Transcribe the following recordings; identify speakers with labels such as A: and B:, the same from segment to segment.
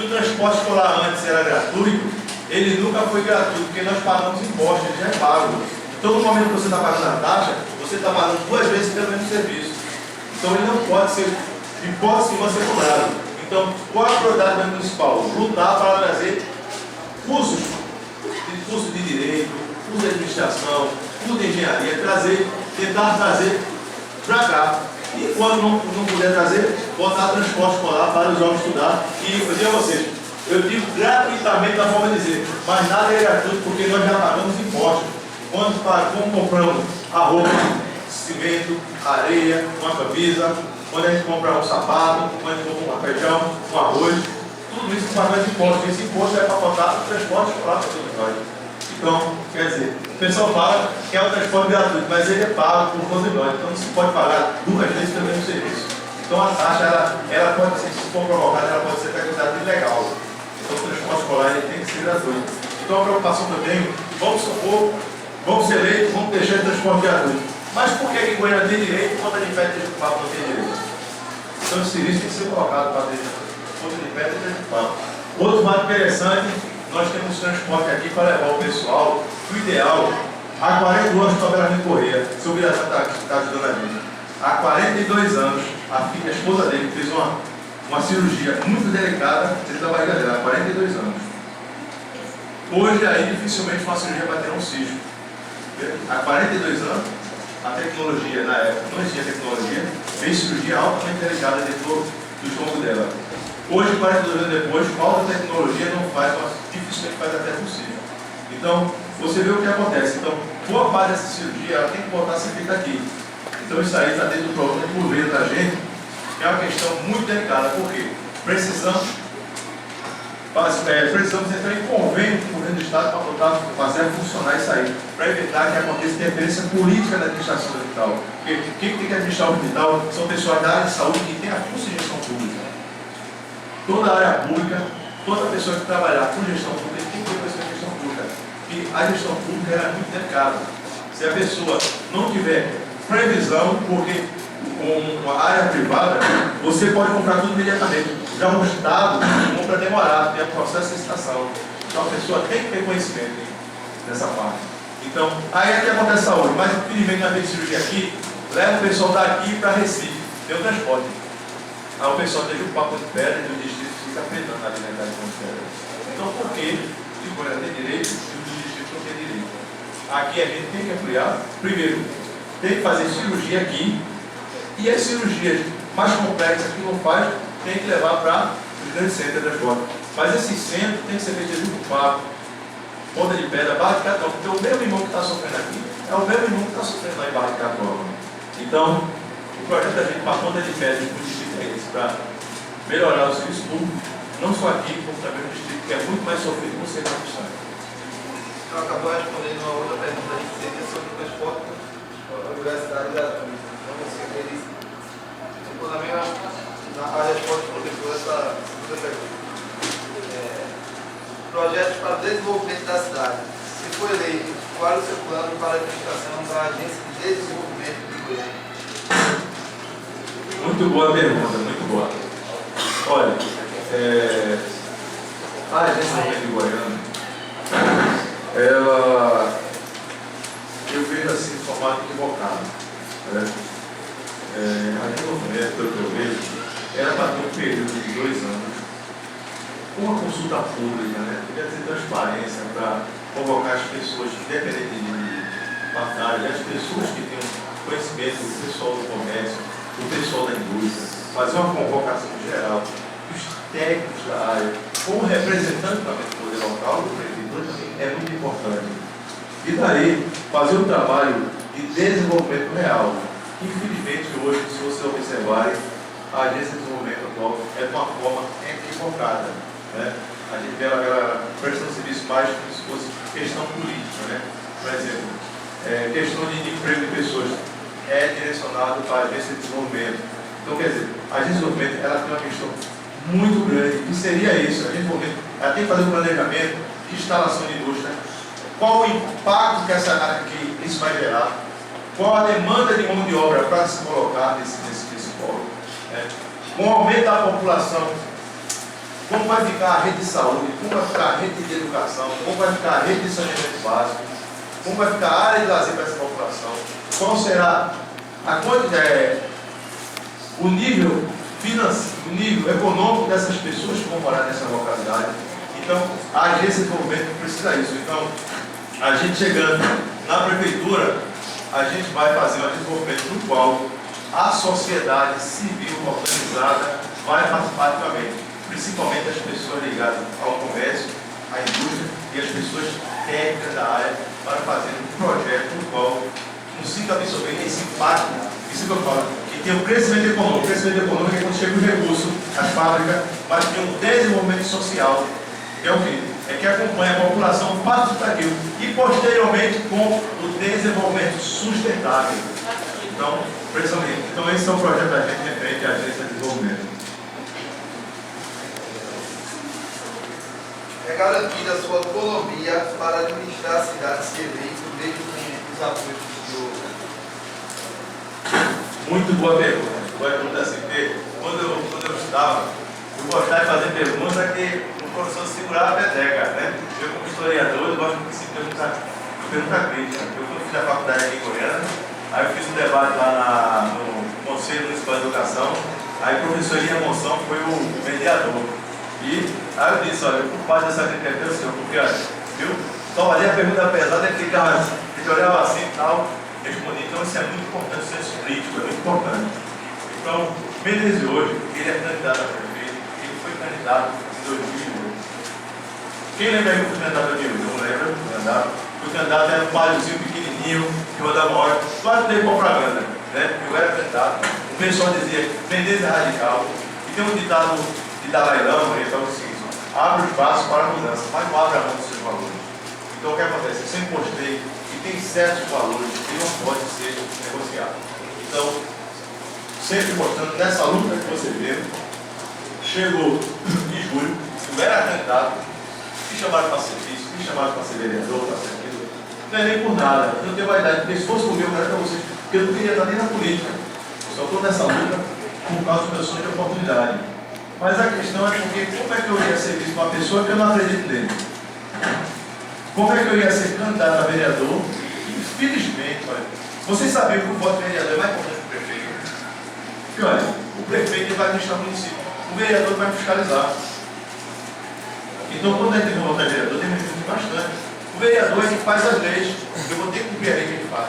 A: que o transporte escolar antes era gratuito, ele nunca foi gratuito, porque nós pagamos imposto, ele já é pago. Então, no momento que você está pagando a taxa, você está pagando 2 vezes pelo mesmo serviço. Então, ele não pode ser, hipótese nenhuma, ser cobrado. Então, qual a prioridade do municipal? Lutar para trazer curso de direito, curso de administração, curso de engenharia, tentar trazer para cá. E quando não puder trazer, botar transporte escolar para os jovens estudar. E eu digo a vocês, eu digo gratuitamente da forma de dizer, mas nada é gratuito porque nós já pagamos impostos. Quando compramos arroz, cimento, areia, uma camisa, quando a gente compra um sapato, quando a gente compra um feijão, um arroz, tudo isso paga imposto. Esse imposto é para botar o transporte escolar para todos nós. Então, quer dizer, o pessoal fala que é um transporte gratuito, mas ele é pago por todos nós. Então, não se pode pagar 2 vezes pelo mesmo serviço. Então, a taxa, ela pode ser, se for provocada, ela pode ser considerada ilegal. Então, o transporte escolar ele tem que ser gratuito. Então, a preocupação que eu tenho, vamos supor, vamos ser eleitos, vamos deixar o transporte gratuito. Mas por que Goiânia tem direito e Ponta de Pé e Papo não tem direito? Então, esse serviço tem que ser colocado para deixar Ponta de Pé e Papo. Outro fato interessante, nós temos transporte aqui para levar o pessoal, o ideal, há 42 anos para Belarmino Correia, seu diretor está ajudando a gente. Há 42 anos, a esposa dele fez uma cirurgia muito delicada dentro da barriga dela, há 42 anos. Hoje, aí, dificilmente uma cirurgia vai ter um cisco. Há 42 anos, a tecnologia, na época, não existia tecnologia, fez cirurgia altamente delicada dentro do estômago dela. Hoje, 42 anos depois, falta tecnologia, não faz, mas dificilmente faz até possível. Então, você vê o que acontece. Então, boa parte dessa cirurgia, ela tem que voltar a ser feita aqui. Então, isso aí está dentro do programa de governo da gente, que é uma questão muito delicada, porque precisamos entrar em convênio com o governo do Estado para fazer funcionar isso aí, para evitar que aconteça interferência política na administração do hospital. Porque quem tem que administrar o hospital são pessoas da área de saúde que tem a curso de gestão pública. Toda a área pública, toda pessoa que trabalhar com gestão pública tem que ter conhecimento de gestão pública. E a gestão pública é muito delicada. Se a pessoa não tiver previsão, porque com a área privada, você pode comprar tudo imediatamente. Já o Estado compra demorado, tem o processo de licitação. Então a pessoa tem que ter conhecimento dessa parte. Então, aí é que acontece a saúde. Mas infelizmente na cirurgia aqui, leva o pessoal daqui para Recife, tem o transporte. Aí o pessoal deixa o papo de pedra e o distrito fica apretando ali na idade de pedra. Então, por que o Goiânia tem direito e o distrito não tem direito? Aqui a gente tem que ampliar. Primeiro, tem que fazer cirurgia aqui. E as cirurgias mais complexas que não faz, tem que levar para os grandes centros de transporte. Mas esse centro tem que ser feito junto com o Papo, Ponta de Pedra, Barra de Cató, porque o mesmo irmão que está sofrendo aqui é o mesmo irmão que está sofrendo lá em Barra de Cató. Então, o projeto da gente para a Ponta de Pedra e o distrito é esse, para melhorar o serviço público, não só aqui, como também no distrito, que é muito mais sofrido no centro do Estado.
B: Eu acabou respondendo uma outra pergunta que seria sobre o transporte universitário gratuito. A resposta do professor essa pergunta. Projetos para desenvolvimento da cidade. Se for eleito, qual é o seu plano para a administração da Agência de Desenvolvimento de Goiânia?
A: Muito boa pergunta, muito boa. Olha, a Agência de Desenvolvimento de Goiânia, eu vejo assim, de formato equivocado. A desenvolvimento, pelo que eu vejo, era para ter um período de 2 anos, com uma consulta pública, quer dizer, transparência, para convocar as pessoas, independente de batalha, as pessoas que têm conhecimento, o pessoal do comércio, o pessoal da indústria, fazer uma convocação geral, os técnicos da área, como representante também do poder local, do prefeitura, também é muito importante. E daí, fazer um trabalho de desenvolvimento real. Infelizmente, hoje, se vocês observarem, a Agência de Desenvolvimento atual é de uma forma equivocada. A gente vê ela prestando serviço mais como se fosse questão política. Por exemplo, questão de emprego de pessoas é direcionado para a Agência de Desenvolvimento. Então, quer dizer, a Agência de Desenvolvimento ela tem uma questão muito grande, que seria isso. A Agência de Desenvolvimento ela tem que fazer um planejamento de instalação de indústria, qual o impacto que isso vai gerar, qual a demanda de mão de obra para se colocar nesse polo. Com o aumento da população, como vai ficar a rede de saúde, como vai ficar a rede de educação, como vai ficar a rede de saneamento básico, como vai ficar a área de lazer para essa população, qual será a quantidade, o nível financeiro, o nível econômico dessas pessoas que vão morar nessa localidade. Então, a agência de desenvolvimento precisa disso. Então, a gente chegando na prefeitura, a gente vai fazer um desenvolvimento no qual a sociedade civil organizada vai participar ativamente, principalmente as pessoas ligadas ao comércio, à indústria e as pessoas técnicas da área, para fazer um projeto no qual consiga absorver esse impacto, isso que eu falo, que tem o crescimento econômico. O crescimento econômico é quando chega o recurso, as fábricas, mas tem um desenvolvimento social, que é o quê? É que acompanha a população participativa e posteriormente com o desenvolvimento sustentável. Então, precisamente, então esse é o projeto da gente referente à agência de desenvolvimento.
B: É garantida a sua autonomia para administrar a cidade se eleito desde os apoios do...
A: Muito boa pergunta. Boa pergunta assim, porque quando eu estudava, eu gostava de fazer perguntas que o professor segurava a peteca, né? Eu, como historiador, eu gosto de pergunta crítica. Eu fiz a faculdade aqui em Goiânia, aí eu fiz um debate lá no Conselho Municipal de Educação, aí o professor Elias Monção foi o mediador. E aí eu disse, olha, eu culpado dessa crítica é o senhor, porque olha, eu só olhei a pergunta pesada e ficava assim, ele olhava assim e tal, respondi. Então isso é muito importante, o senso crítico é muito importante. Então, Menezes hoje, ele é candidato a prefeito, ele foi candidato em 2008. Quem lembra aí que eu fui candidato em 2008? Não lembra? Fui candidato, era um paliozinho pequenininho, que eu dava hora, quase dei propaganda, né? Eu era candidato, o pessoal dizia, Menezes é radical, e tem um ditado de Dalai Lama, ele fala o seguinte: abre o espaço para a mudança, mas não abre a mão dos seus valores. Então o que acontece? Eu sempre postei que tem certos valores que não podem ser negociados. Então, sempre mostrando nessa luta que você vê, chegou em julho, eu era candidato, me chamaram para serviço, me chamaram para ser vereador, para ser aquilo. Não é nem por nada, eu não tenho vaidade, porque se fosse comigo, eu quero para vocês, porque eu não queria estar nem na política. Eu só estou nessa luta por causa do meu sonho de oportunidade. Mas a questão é porque como é que eu ia ser visto para uma pessoa que eu não acredito nele? Como é que eu ia ser candidato a vereador? Infelizmente, olha, vocês sabiam que o voto de vereador é mais importante que o prefeito? Porque olha, o prefeito vai administrar o município, o vereador vai fiscalizar. Então quando a gente tem que votar vereador, tem que bastante. O vereador é que faz as leis, eu vou ter que cumprir a lei que ele faz.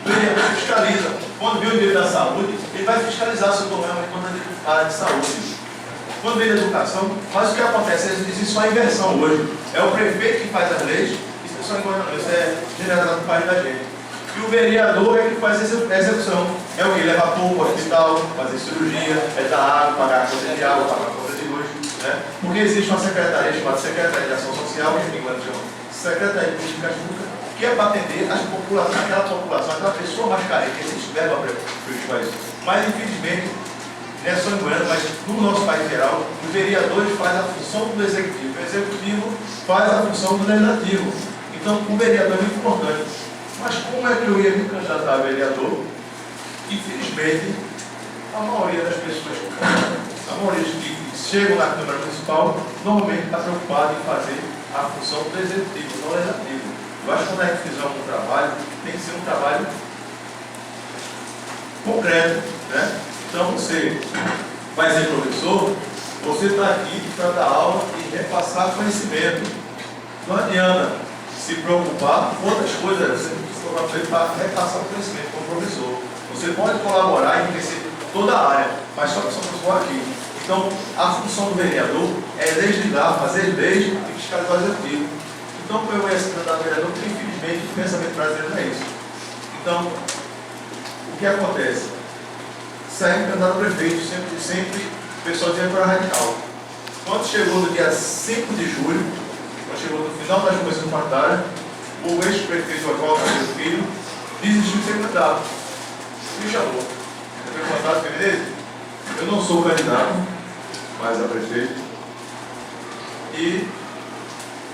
A: O vereador fiscaliza. Quando vem o direito da saúde, ele vai fiscalizar se eu estou realmente contra a área de saúde. Quando vem a educação, mas o que acontece? Existe só a inversão hoje. É o prefeito que faz as leis, isso é só isso é generado no país da gente. E o vereador é que faz a execução. É o que? Levar povo para o hospital, fazer cirurgia, é dar água, pagar a conta de água, pagar a conta de luz. Né? Porque existe uma secretaria chamada Secretaria de Ação Social, que em inglês chama Secretaria de Políticas Públicas, que é para atender as populações, aquela pessoa mais carente, existe verba para isso. Mas infelizmente, não é só em Goiânia, mas no nosso país geral, os vereadores fazem a função do executivo, o executivo faz a função do legislativo. Então, o vereador é muito importante. Mas como é que eu ia me candidatar a vereador? Infelizmente, a maioria das pessoas, a maioria que chegam na Câmara Municipal, normalmente está preocupada em fazer a função do executivo, não legislativo. Eu acho que quando a gente fizer algum trabalho, tem que ser um trabalho concreto, né? Então você vai ser professor, você está aqui para dar aula e repassar conhecimento. Não adianta se preocupar com outras coisas, você se preocupar para repassar o conhecimento como professor. Você pode colaborar e enriquecer toda a área, mas só que só professor aqui. Então, a função do vereador é legislar, fazer leis e fiscalizar o executivo. Então, eu ia ser candidato a vereador, porque infelizmente o pensamento brasileiro não é isso. Então, o que acontece? Sai candidato a prefeito, sempre o pessoal dizia que era radical. Quando chegou no dia 5 de julho, quando chegou no final das convenções partidárias, o ex-prefeito Oswaldo Carneiro Filho desistiu de ser candidato. Me chamou. Eu fui mandado para Menezes. Eu não sou candidato, mas a prefeito. E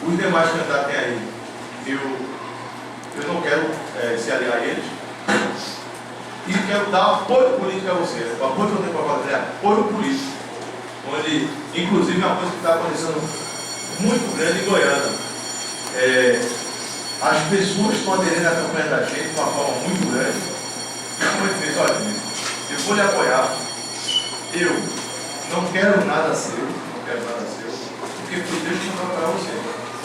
A: os demais candidatos têm aí. Eu não quero se aliar a eles. E quero dar apoio político a você. O apoio que eu tenho para fazer é apoio político. onde, inclusive, é uma coisa que está acontecendo muito grande em Goiânia. As pessoas estão aderindo à campanha da gente de uma forma muito grande. Como ele fez, olha, eu vou lhe apoiar, eu não quero nada seu, porque foi Deus que mandou para você.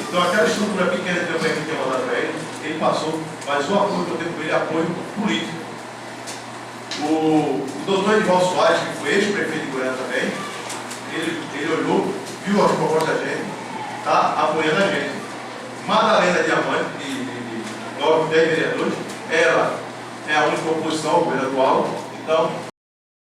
A: Então aquela estrutura pequena que eu tinha mandado para ele passou, mas o apoio que eu tenho com ele é apoio político. O doutor Edivaldo Soares, que foi ex-prefeito de Goiânia também, ele olhou, viu as propostas da gente, está apoiando a gente. Madalena Diamante, de 9, 10 vereadores, ela é a única oposição ao governo atual, então